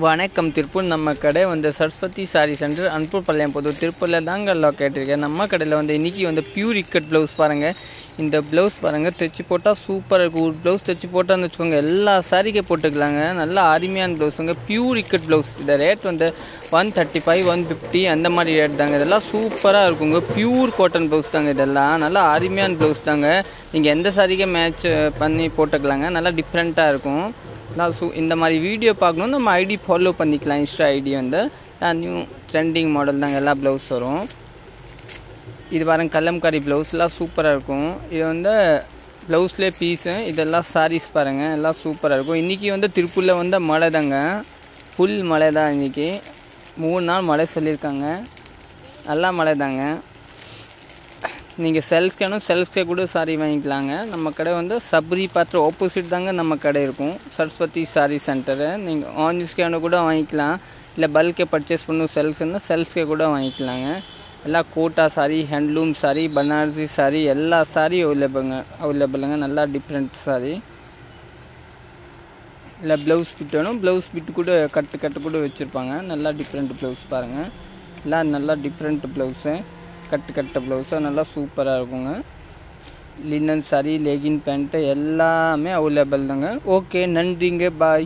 வணக்கம். திருப்பூர் நம்ம கடை வந்து சரஸ்வதி சாரி சென்டர் அன்பூர்பாளையம் புதூர் திருப்பூரில் தாங்க லொக்கேட் இருக்குது. நம்ம கடையில் வந்து இன்றைக்கி வந்து பியூர் இக்கட் ப்ளவுஸ் பாருங்கள். இந்த ப்ளவுஸ் பாருங்கள், தைச்சி போட்டால் சூப்பராக இருக்கும். ஒரு ப்ளவுஸ் தைச்சி போட்டான்னு வச்சுக்கோங்க, எல்லா சாரிக்கே போட்டுக்கலாங்க. நல்லா அருமையான ப்ளவுஸுங்க, பியூர் இக்கட் ப்ளவுஸ். இந்த ரேட் வந்து 135 150 அந்த மாதிரி ரேட் தாங்க. இதெல்லாம் சூப்பராக இருக்குங்க. பியூர் காட்டன் ப்ளவுஸ் தாங்க. இதெல்லாம் நல்லா அருமையான ப்ளவுஸ் தாங்க. நீங்கள் எந்த சாரிக்கே மேட்ச் பண்ணி போட்டுக்கலாங்க. நல்லா டிஃப்ரெண்ட்டாக இருக்கும். இந்த மாதிரி வீடியோ பார்க்கணும், நம்ம ஐடி ஃபாலோ பண்ணிக்கலாம். இன்ஸ்டா ஐடி வந்து நியூ ட்ரெண்டிங் மாடல் தாங்க. எல்லா ப்ளவுஸ் வரும். இது பாருங்க, கலம்காரி ப்ளவுஸ்லாம் சூப்பராக இருக்கும். இது வந்து ப்ளவுஸ்லேயே பீஸு. இதெல்லாம் சாரீஸ் பாருங்கள், எல்லாம் சூப்பராக இருக்கும். இன்றைக்கி வந்து திருப்பூரில் வந்து மழை தாங்க, ஃபுல் மழை தான். இன்றைக்கி 3 நாள் மழை சொல்லியிருக்காங்க. நல்லா மழை தாங்க. நீங்கள் செல்ஸ்க்கே கூட சாரி வாங்கிக்கலாங்க. நம்ம கடை வந்து சபரி பாத்திர ஆப்போசிட் தாங்க நம்ம கடை இருக்கும். சரஸ்வதி சாரி சென்டரு. நீங்கள் ஆன்ஸ்கேனு கூட வாங்கிக்கலாம். இல்லை பல்கே பர்ச்சேஸ் பண்ணணும் செல்ஸ்க்கே கூட வாங்கிக்கலாங்க. எல்லாம் கோட்டா சாரி, ஹேண்ட்லூம் சாரி, பனாரசி சாரி, எல்லா சாரி அவைலபிளுங்க. நல்லா டிஃப்ரெண்ட் சாரி. இல்லை ப்ளவுஸ் பிட் வேணும், ப்ளவுஸ் பிட்டு கூட கட்டு கூட வச்சுருப்பாங்க. நல்லா டிஃப்ரெண்ட் ப்ளவுஸ் பாருங்கள். எல்லாம் நல்லா டிஃப்ரெண்ட் ப்ளவுஸு, கட்டு ப்ளவுஸு நல்லா சூப்பராக இருக்குங்க. லினன் சாரி, லெகின் பேண்ட்டு எல்லாமே அவைலபிள் தாங்க. ஓகே, நன்றிங்க, பாய்.